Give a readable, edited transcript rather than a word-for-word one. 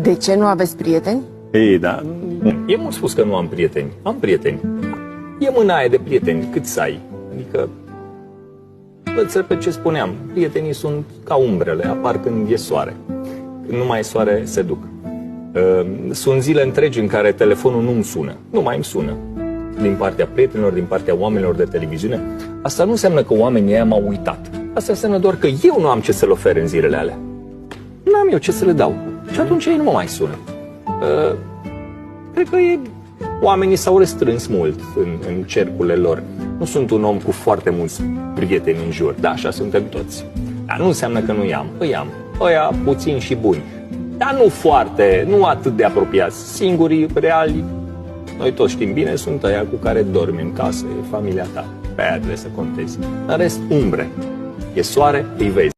De ce nu aveți prieteni? Ei, da. E mult spus că nu am prieteni. Am prieteni. E mâna aia de prieteni, cât să ai. Adică, îți repet ce spuneam, prietenii sunt ca umbrele, apar când e soare. Când nu mai e soare, se duc. Sunt zile întregi în care telefonul nu-mi sună. Nu mai îmi sună. Din partea prietenilor, din partea oamenilor de televiziune. Asta nu înseamnă că oamenii ăia m-au uitat. Asta înseamnă doar că eu nu am ce să le ofer în zilele alea. Nu am eu ce să le dau. Și atunci ei nu mă mai sună. Cred că oamenii s-au restrâns mult în cercurile lor. Nu sunt un om cu foarte mulți prieteni în jur. Da, așa suntem toți. Dar nu înseamnă că nu i-am. Îi am. Ăia puțini și buni. Dar nu foarte, nu atât de apropiați. Singurii, reali, noi toți știm bine, sunt ăia cu care dormi în casă, e familia ta. Pe aia trebuie să contezi. În rest, umbre. E soare, îi vezi.